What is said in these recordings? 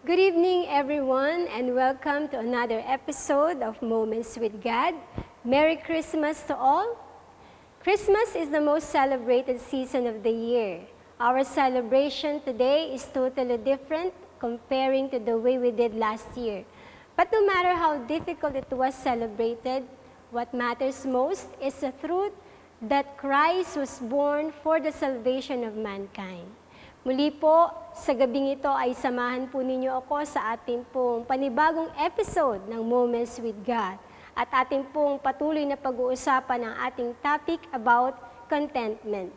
Good evening, everyone, and welcome to another episode of Moments with God. Merry Christmas to all. Christmas is the most celebrated season of the year. Our celebration today is totally different comparing to the way we did last year. But no matter how difficult it was celebrated, what matters most is the truth that Christ was born for the salvation of mankind. Muli po, sa gabing ito ay samahan po ninyo ako sa ating pong panibagong episode ng Moments with God. At ating pong patuloy na pag-uusapan ang ating topic about contentment.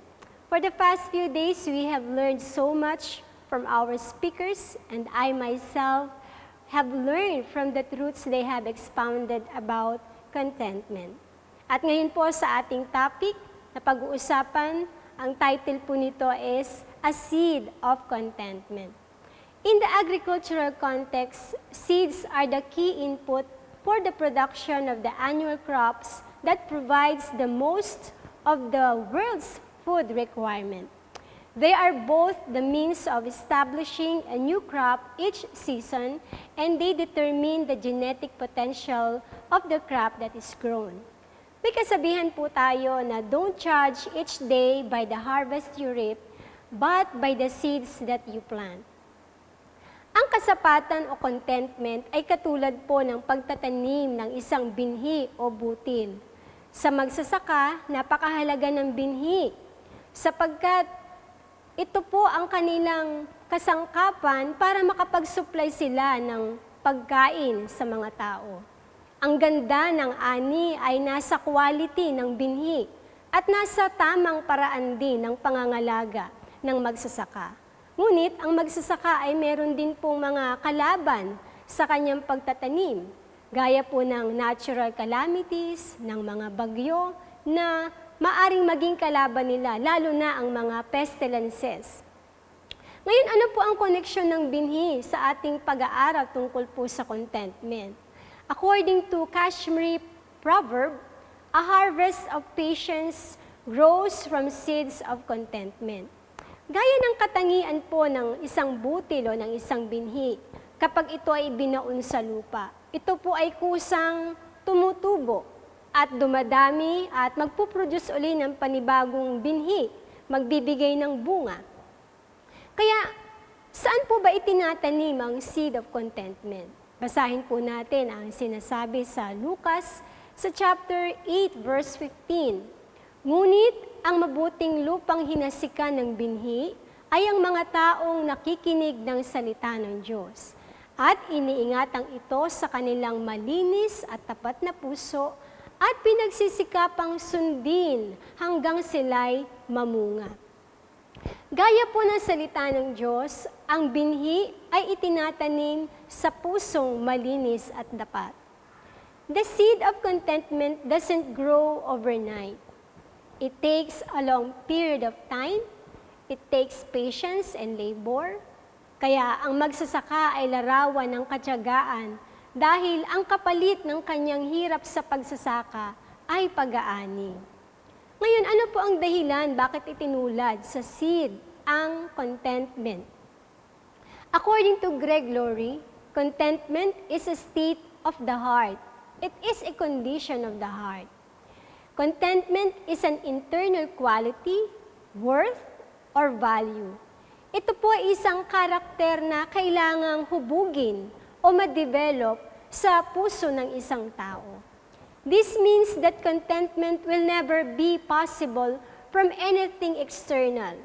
For the past few days, we have learned so much from our speakers, and I myself have learned from the truths they have expounded about contentment. At ngayon po sa ating topic na pag-uusapan, ang title po nito is A Seed of Contentment. In the agricultural context, seeds are the key input for the production of the annual crops that provides the most of the world's food requirement. They are both the means of establishing a new crop each season, and they determine the genetic potential of the crop that is grown. May kasabihan po tayo na don't judge each day by the harvest you reap, but by the seeds that you plant. Ang kasapatan o contentment ay katulad po ng pagtatanim ng isang binhi o butil. Sa magsasaka, napakahalaga ng binhi sapagkat ito po ang kanilang kasangkapan para makapag-supply sila ng pagkain sa mga tao. Ang ganda ng ani ay nasa quality ng binhi at nasa tamang paraan din ng pangangalaga ng magsasaka. Ngunit ang magsasaka ay meron din pong mga kalaban sa kanyang pagtatanim, gaya po ng natural calamities, ng mga bagyo na maaring maging kalaban nila, lalo na ang mga pestilences. Ngayon, ano po ang koneksyon ng binhi sa ating pag-aaral tungkol po sa contentment? According to Kashmiri proverb, a harvest of patience grows from seeds of contentment. Gaya ng katangian po ng isang butil o ng isang binhi, kapag ito ay binaon sa lupa, ito po ay kusang tumutubo at dumadami at magpuproduce uli ng panibagong binhi, magbibigay ng bunga. Kaya, saan po ba itinatanim ang seed of contentment? Basahin po natin ang sinasabi sa Lucas sa chapter 8 verse 15. Ngunit ang mabuting lupang hinasikan ng binhi ay ang mga taong nakikinig ng salita ng Diyos at iniingatang ito sa kanilang malinis at tapat na puso at pinagsisikapang sundin hanggang sila'y mamunga. Gaya po ng salita ng Diyos, ang binhi ay itinatanim sa pusong malinis at dapat. The seed of contentment doesn't grow overnight. It takes a long period of time. It takes patience and labor. Kaya ang magsasaka ay larawan ng katiyagaan dahil ang kapalit ng kanyang hirap sa pagsasaka ay pag-aani. Ngayon, ano po ang dahilan bakit itinulad sa seed ang contentment? According to Greg Laurie, contentment is a state of the heart. It is a condition of the heart. Contentment is an internal quality, worth, or value. Ito po ay isang karakter na kailangang hubugin o ma-develop sa puso ng isang tao. This means that contentment will never be possible from anything external.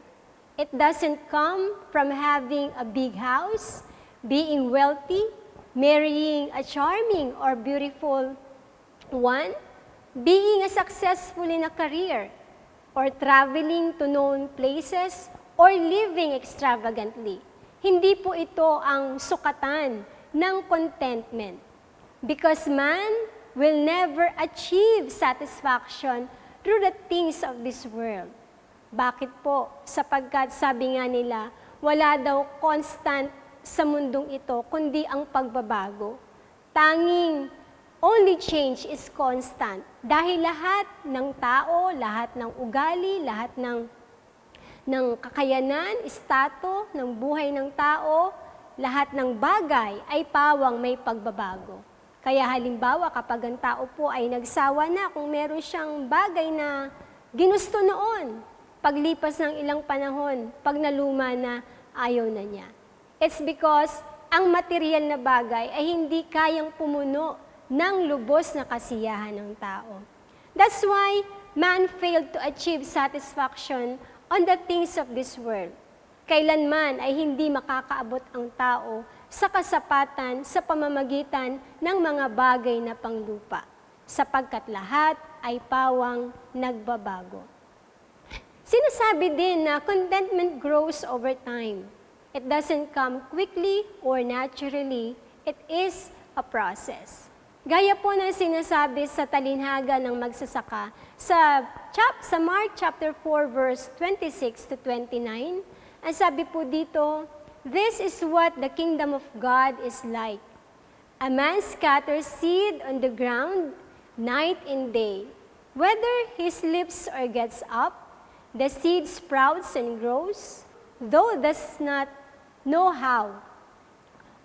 It doesn't come from having a big house, being wealthy, marrying a charming or beautiful one, being a successful in a career, or traveling to known places, or living extravagantly. Hindi po ito ang sukatan ng contentment. Because man will never achieve satisfaction through the things of this world. Bakit po? Sapagkat sabi nga nila, wala daw constant sa mundong ito, kundi ang pagbabago. Tanging only change is constant. Dahil lahat ng tao, lahat ng ugali, lahat ng kakayanan, estado ng buhay ng tao, lahat ng bagay ay pawang may pagbabago. Kaya halimbawa, kapag ang tao po ay nagsawa na, kung meron siyang bagay na ginusto noon, paglipas ng ilang panahon, pag naluma na, ayaw na niya. It's because ang material na bagay ay hindi kayang pumuno ng lubos na kasiyahan ng tao. That's why man failed to achieve satisfaction on the things of this world. Kailanman ay hindi makakaabot ang tao sa kasapatan sa pamamagitan ng mga bagay na panglupa, sapagkat lahat ay pawang nagbabago. Sinasabi din na contentment grows over time. It doesn't come quickly or naturally. It is a process. Gaya po ng sinasabi sa talinhaga ng magsasaka sa Mark chapter 4 verse 26 to 29. Ang sabi po dito, "This is what the kingdom of God is like. A man scatters seed on the ground night and day. Whether he sleeps or gets up, the seed sprouts and grows, though does not know how.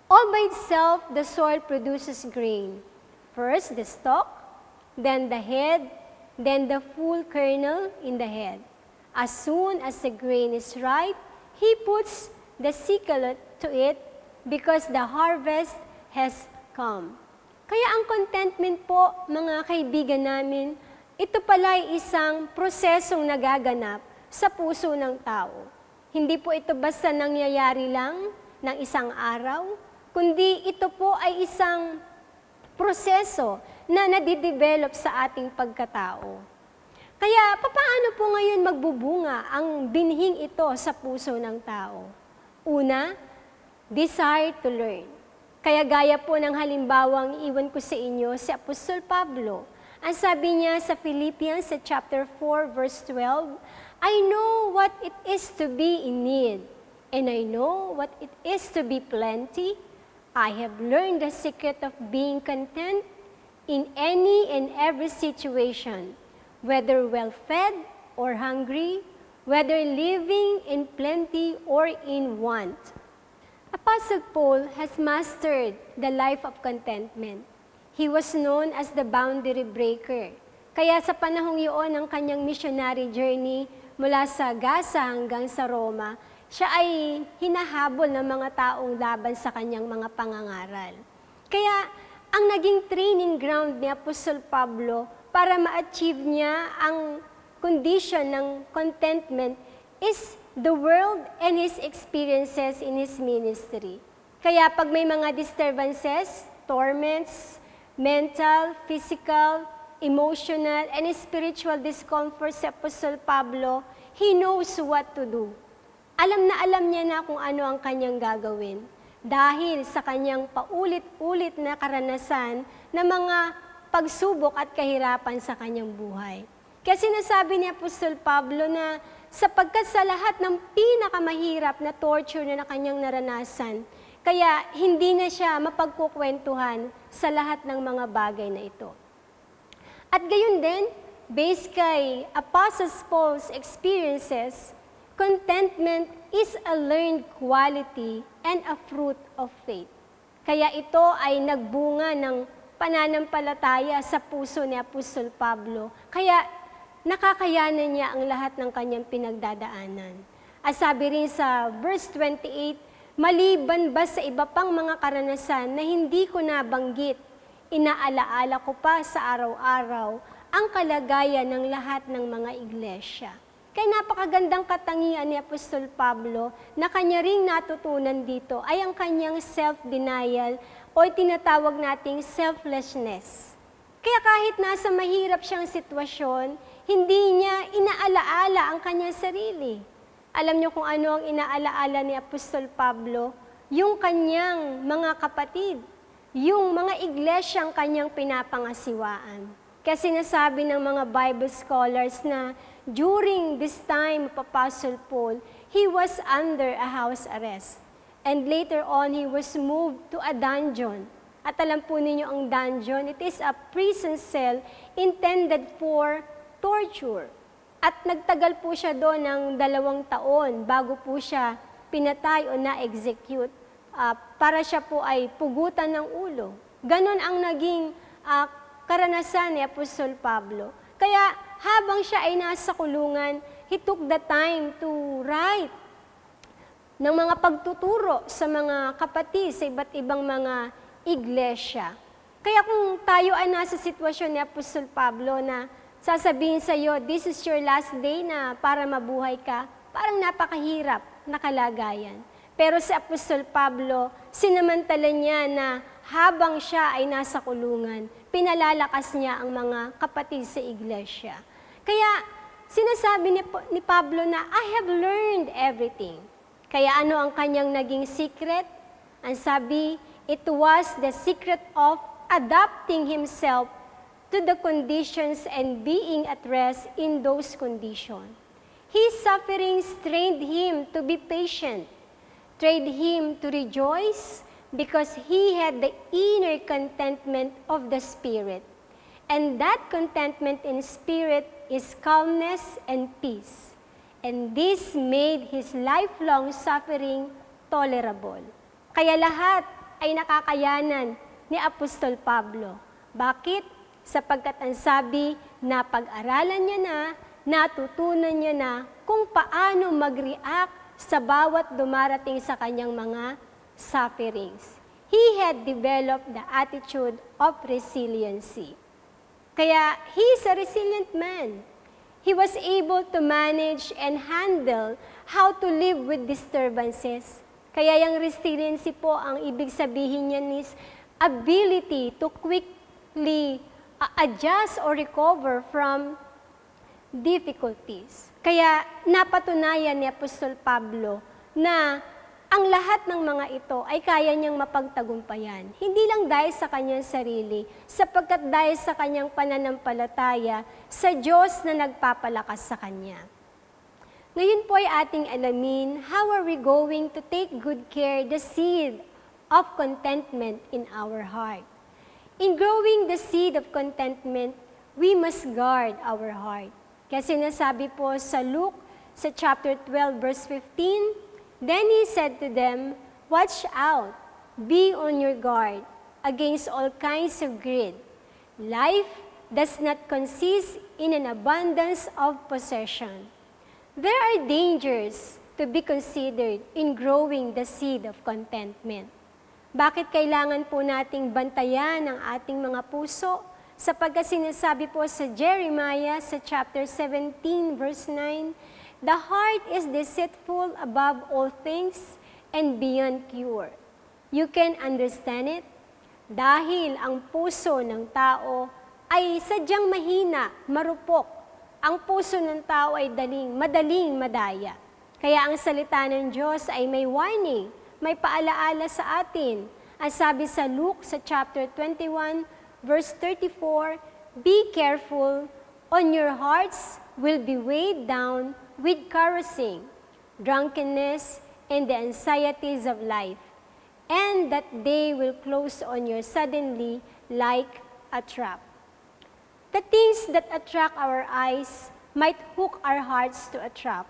All by itself, the soil produces grain. First the stalk, then the head, then the full kernel in the head. As soon as the grain is ripe, he puts the sickle to it because the harvest has come." Kaya ang contentment po, mga kaibigan namin, ito pala ay isang prosesong nagaganap sa puso ng tao. Hindi po ito basta nangyayari lang ng isang araw, kundi ito po ay isang proseso na nadidevelop sa ating pagkatao. Kaya paano po ngayon magbubunga ang binhing ito sa puso ng tao? Una, desire to learn. Kaya gaya po ng halimbawang iwan ko sa inyo si Apostol Pablo. Ang sabi niya sa Philippians sa chapter 4 verse 12, "I know what it is to be in need, and I know what it is to be plenty. I have learned the secret of being content in any and every situation, whether well-fed or hungry, whether living in plenty or in want." Apostle Paul has mastered the life of contentment. He was known as the boundary breaker. Kaya sa panahong iyon ng kanyang missionary journey mula sa Gaza hanggang sa Roma, siya ay hinahabol ng mga taong laban sa kanyang mga pangangaral. Kaya ang naging training ground ni Apostol Pablo para ma-achieve niya ang condition ng contentment is the world and his experiences in his ministry. Kaya pag may mga disturbances, torments, mental, physical, emotional, and spiritual discomfort sa Apostol Pablo, he knows what to do. Alam niya na kung ano ang kanyang gagawin dahil sa kanyang paulit-ulit na karanasan na mga pagsubok at kahirapan sa kanyang buhay. Kaya sinasabi ni Apostol Pablo na sapagkat sa lahat ng pinakamahirap na torture na kanyang naranasan, kaya hindi na siya mapagkukwentuhan sa lahat ng mga bagay na ito. At gayon din, based kay Apostle Paul's experiences, contentment is a learned quality and a fruit of faith. Kaya ito ay nagbunga ng pananampalataya sa puso ni Apostol Pablo. Kaya nakakayanan niya ang lahat ng kanyang pinagdadaanan. At sabi rin sa verse 28, "Maliban ba sa iba pang mga karanasan na hindi ko nabanggit, inaalaala ko pa sa araw-araw ang kalagayan ng lahat ng mga iglesia." Kaya napakagandang katangian ni Apostol Pablo na kanya ring natutunan dito ay ang kanyang self-denial o tinatawag nating selflessness. Kaya kahit nasa mahirap siyang sitwasyon, hindi niya inaalaala ang kanyang sarili. Alam niyo kung ano ang inaalaala ni Apostol Pablo? Yung kanyang mga kapatid, yung mga iglesyang kanyang pinapangasiwaan. Kaya sinasabi ng mga Bible scholars na during this time of Apostle Paul, he was under a house arrest. And later on, he was moved to a dungeon. At alam po ninyo ang dungeon, it is a prison cell intended for torture. At nagtagal po siya doon ng 2 taon bago po siya pinatay o na-execute para siya po ay pugutan ng ulo. Ganon ang naging karanasan ni Apostol Pablo. Kaya habang siya ay nasa kulungan, he took the time to write ng mga pagtuturo sa mga kapatid sa iba't ibang mga iglesia. Kaya kung tayo ay nasa sitwasyon ni Apostol Pablo na sasabihin sa iyo, this is your last day na para mabuhay ka, parang napakahirap na kalagayan. Pero si Apostol Pablo, sinamantala niya na habang siya ay nasa kulungan, pinalalakas niya ang mga kapatid sa iglesia. Kaya sinasabi ni Pablo na, I have learned everything. Kaya ano ang kanyang naging secret? Ang sabi, it was the secret of adapting himself to the conditions and being at rest in those conditions. His suffering trained him to be patient, trained him to rejoice because he had the inner contentment of the Spirit. And that contentment in spirit is calmness and peace. And this made his lifelong suffering tolerable. Kaya lahat ay nakakayanan ni Apostol Pablo. Bakit? Sapagkat ang sabi na pag-aralan niya na, natutunan niya na kung paano mag-react sa bawat dumarating sa kanyang mga sufferings. He had developed the attitude of resiliency. Kaya he's a resilient man. He was able to manage and handle how to live with disturbances. Kaya yung resiliency po, ang ibig sabihin niyan is ability to quickly adjust or recover from difficulties. Kaya napatunayan ni Apostol Pablo na ang lahat ng mga ito ay kaya niyang mapagtagumpayan. Hindi lang dahil sa kanyang sarili, sapagkat dahil sa kanyang pananampalataya sa Diyos na nagpapalakas sa kanya. Ngayon po ay ating alamin, how are we going to take good care the seed of contentment in our heart? In growing the seed of contentment, we must guard our heart. Kasi nasabi po sa Luke, sa chapter 12, verse 15, then he said to them, watch out, be on your guard against all kinds of greed. Life does not consist in an abundance of possession. There are dangers to be considered in growing the seed of contentment. Bakit kailangan po nating bantayan ang ating mga puso? Sapagkat sinasabi po sa Jeremiah sa chapter 17 verse 9, the heart is deceitful above all things and beyond cure. You can understand it? Dahil ang puso ng tao ay sadyang mahina, marupok. Ang puso ng tao ay madaling madaya. Kaya ang salita ng Diyos ay may warning, may paalaala sa atin. Ang sabi sa Luke sa chapter 21, verse 34, be careful, on your hearts will be weighed down with carousing, drunkenness, and the anxieties of life, and that day will close on you suddenly like a trap. The things that attract our eyes might hook our hearts to a trap.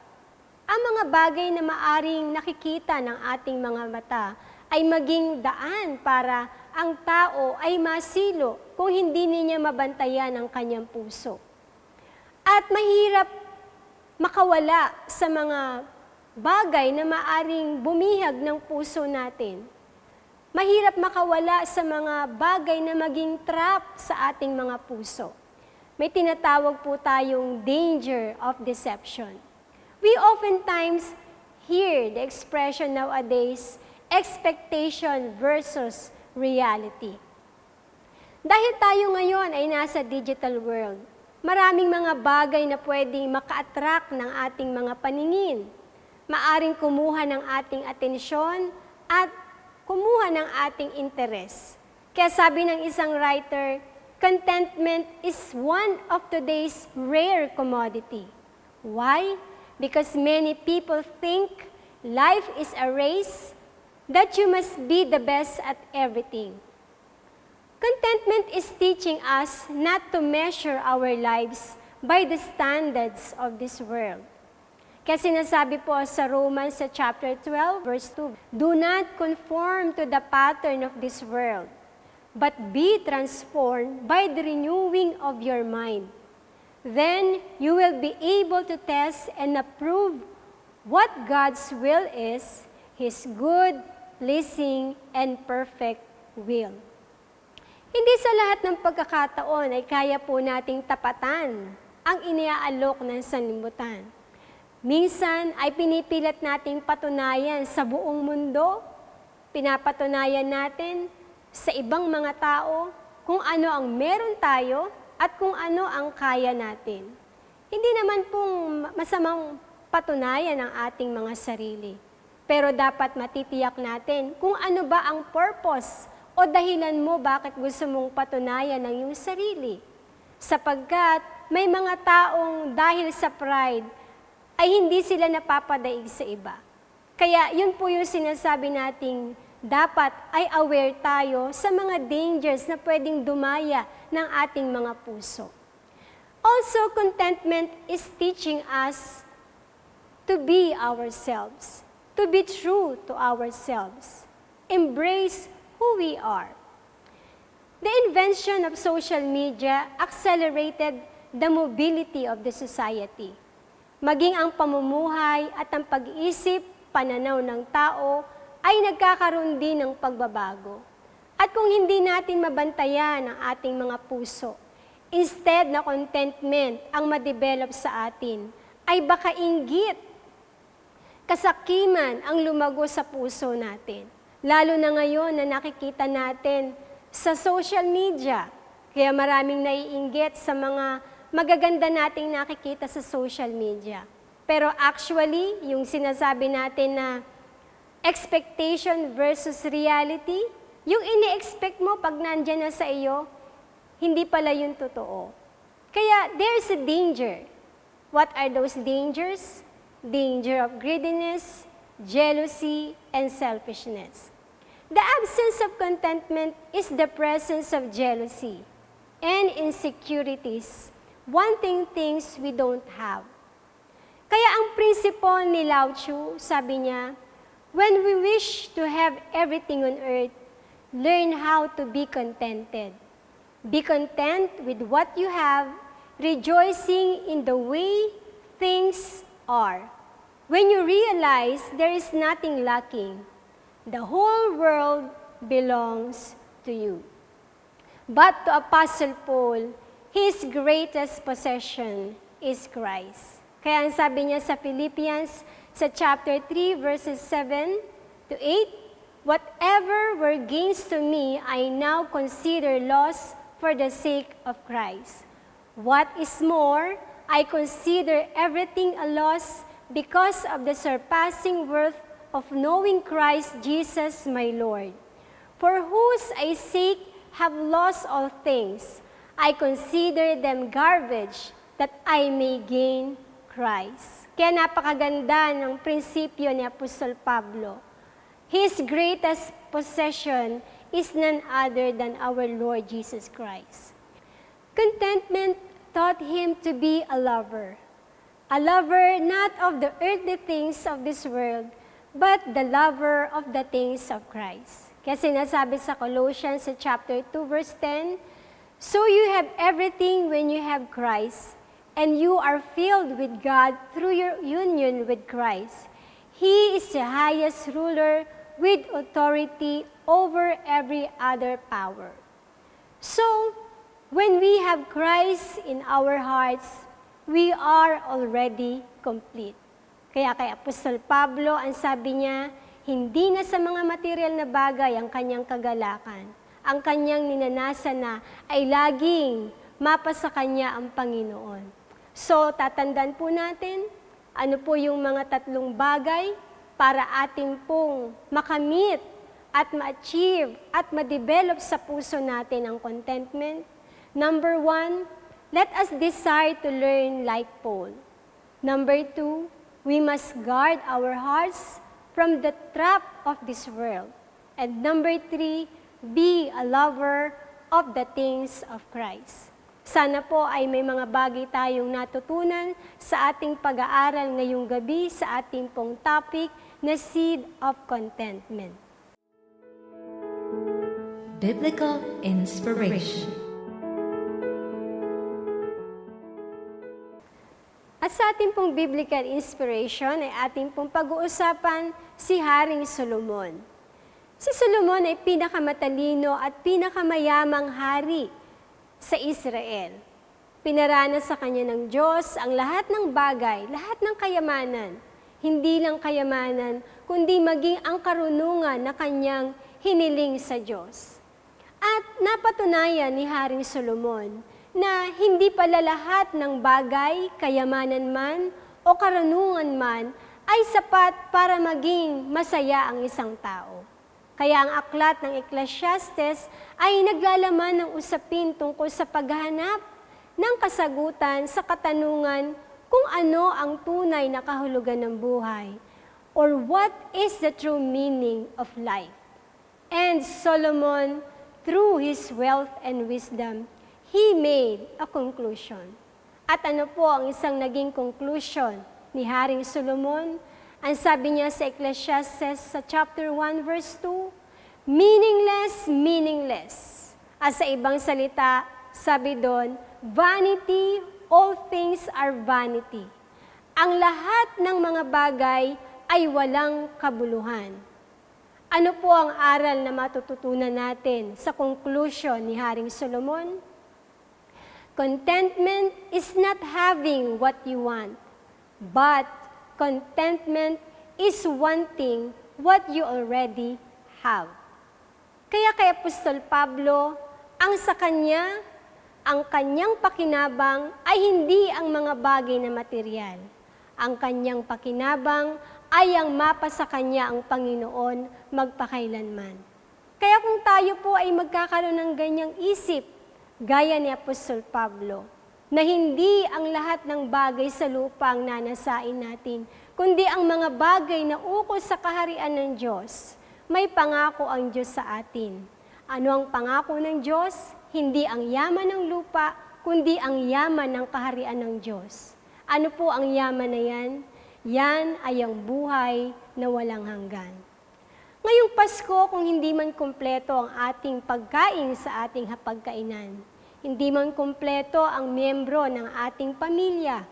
Ang mga bagay na maaring nakikita ng ating mga mata ay maging daan para ang tao ay masilo kung hindi niya mabantayan ang kanyang puso. At mahirap makawala sa mga bagay na maaring bumihag ng puso natin. Mahirap makawala sa mga bagay na maging trap sa ating mga puso. May tinatawag po tayong danger of deception. We oftentimes hear the expression nowadays, expectation versus reality. Dahil tayo ngayon ay nasa digital world, maraming mga bagay na pwedeng maka-attract ng ating mga paningin. Maaring kumuha ng ating atensyon at kumuha ng ating interes. Kaya sabi ng isang writer, contentment is one of today's rare commodity. Why? Because many people think life is a race that you must be the best at everything. Contentment is teaching us not to measure our lives by the standards of this world. Kasi sinasabi po sa Romans sa chapter 12, verse 2, "Do not conform to the pattern of this world, but be transformed by the renewing of your mind. Then you will be able to test and approve what God's will is, His good, pleasing, and perfect will." Hindi sa lahat ng pagkakataon ay kaya po nating tapatan ang iniaalok ng sanlibutan. Minsan ay pinipilit nating patunayan sa buong mundo, pinapatunayan natin sa ibang mga tao kung ano ang meron tayo at kung ano ang kaya natin. Hindi naman pong masamang patunayan ang ating mga sarili. Pero dapat matitiyak natin kung ano ba ang purpose o dahilan mo bakit gusto mong patunayan ang iyong sarili. Sapagkat may mga taong dahil sa pride ay hindi sila napapadaig sa iba. Kaya yun po yung sinasabi nating dapat ay aware tayo sa mga dangers na pwedeng dumaya ng ating mga puso. Also, contentment is teaching us to be ourselves, to be true to ourselves, embrace who we are. The invention of social media accelerated the mobility of the society. Maging ang pamumuhay at ang pag-iisip, pananaw ng tao ay nagkakaroon din ng pagbabago. At kung hindi natin mabantayan ang ating mga puso, instead na contentment ang ma-develop sa atin, ay baka inggit, kasakiman ang lumago sa puso natin. Lalo na ngayon na nakikita natin sa social media. Kaya maraming naiinggit sa mga magaganda nating nakikita sa social media. Pero actually, yung sinasabi natin na expectation versus reality, yung ini-expect mo pag nandyan na sa iyo, hindi pala yung totoo. Kaya there's a danger. What are those dangers? Danger of greediness, jealousy, and selfishness. The absence of contentment is the presence of jealousy and insecurities, wanting things we don't have. Kaya ang prinsipyo ni Lao Tzu, sabi niya, when we wish to have everything on earth, learn how to be contented. Be content with what you have, rejoicing in the way things are. When you realize there is nothing lacking, the whole world belongs to you. But to Apostle Paul, his greatest possession is Christ. Kaya ang sabi niya sa Philippians, sa chapter 3, verses 7 to 8, "Whatever were gains to me, I now consider loss for the sake of Christ. What is more, I consider everything a loss because of the surpassing worth of knowing Christ Jesus my Lord, for whose I sake have lost all things. I consider them garbage, that I may gain Christ." Kaya napakaganda ng prinsipyo ni Apostol Pablo. His greatest possession is none other than our Lord Jesus Christ. Contentment taught him to be a lover not of the earthly things of this world, but the lover of the things of Christ. Kasi nasabi sa Colossians sa chapter 2, verse 10, "So you have everything when you have Christ, and you are filled with God through your union with Christ. He is the highest ruler with authority over every other power." So, when we have Christ in our hearts, we are already complete. Kaya kay Apostol Pablo, ang sabi niya, hindi na sa mga material na bagay ang kanyang kagalakan. Ang kanyang ninanasan na ay laging mapa sa kanya ang Panginoon. So, tatandaan po natin, ano po yung mga tatlong bagay para ating pong makamit at ma-achieve at ma-develop sa puso natin ang contentment. Number 1, let us desire to learn like Paul. Number 2, we must guard our hearts from the trap of this world. And number 3, be a lover of the things of Christ. Sana po ay may mga bagay tayong natutunan sa ating pag-aaral ngayong gabi sa ating pong topic na Seed of Contentment. Biblical Inspiration. At sa ating pong biblical inspiration ay ating pong pag-uusapan si Haring Solomon. Si Solomon ay pinakamatalino at pinakamayamang hari sa Israel. Pinaranas sa kanya ng Diyos ang lahat ng bagay, lahat ng kayamanan. Hindi lang kayamanan, kundi maging ang karunungan na kanyang hiniling sa Diyos. At napatunayan ni Haring Solomon na hindi pala lahat ng bagay, kayamanan man o karunungan man ay sapat para maging masaya ang isang tao. Kaya ang aklat ng Ecclesiastes ay naglalaman ng usapin tungkol sa paghahanap ng kasagutan sa katanungan kung ano ang tunay na kahulugan ng buhay or what is the true meaning of life. And Solomon, through his wealth and wisdom, he made a conclusion. At ano po ang isang naging conclusion ni Haring Solomon? Ang sabi niya sa Ecclesiastes sa chapter 1 verse 2, meaningless, meaningless. At sa ibang salita, sabi doon, vanity, all things are vanity. Ang lahat ng mga bagay ay walang kabuluhan. Ano po ang aral na matututunan natin sa conclusion ni Haring Solomon? Contentment is not having what you want, but contentment is wanting what you already have. Kaya kay Apostol Pablo, ang sa kanya, ang kanyang pakinabang ay hindi ang mga bagay na material. Ang kanyang pakinabang ay ang mapa sa kanya ang Panginoon magpakailanman. Kaya kung tayo po ay magkakaroon ng ganyang isip, gaya ni Apostol Pablo, na hindi ang lahat ng bagay sa lupa ang nanasain natin, kundi ang mga bagay na ukol sa kaharian ng Diyos. May pangako ang Diyos sa atin. Ano ang pangako ng Diyos? Hindi ang yaman ng lupa, kundi ang yaman ng kaharian ng Diyos. Ano po ang yaman na yan? Yan ay ang buhay na walang hanggan. Ngayong Pasko, kung hindi man kumpleto ang ating pagkain sa ating hapagkainan, hindi man kumpleto ang miyembro ng ating pamilya,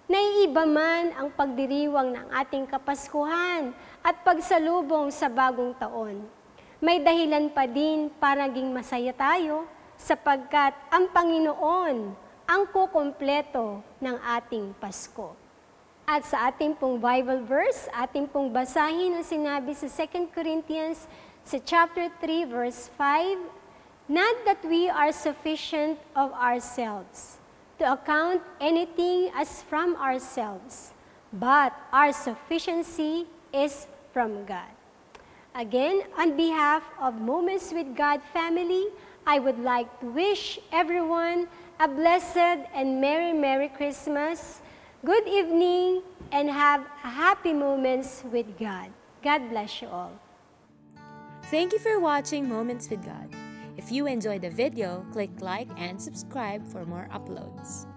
naiiba man ang pagdiriwang ng ating Kapaskuhan at pagsalubong sa bagong taon. May dahilan pa din para naging masaya tayo sapagkat ang Panginoon ang kukumpleto ng ating Pasko. At sa ating pong Bible verse, ating pong basahin ang sinabi sa 2 Corinthians sa chapter 3 verse 5, not that we are sufficient of ourselves to account anything as from ourselves, but our sufficiency is from God. Again, on behalf of Moments with God family, I would like to wish everyone a blessed and Merry Christmas, good evening, and have happy moments with God. God bless you all. Thank you for watching Moments with God. If you enjoyed the video, click like and subscribe for more uploads.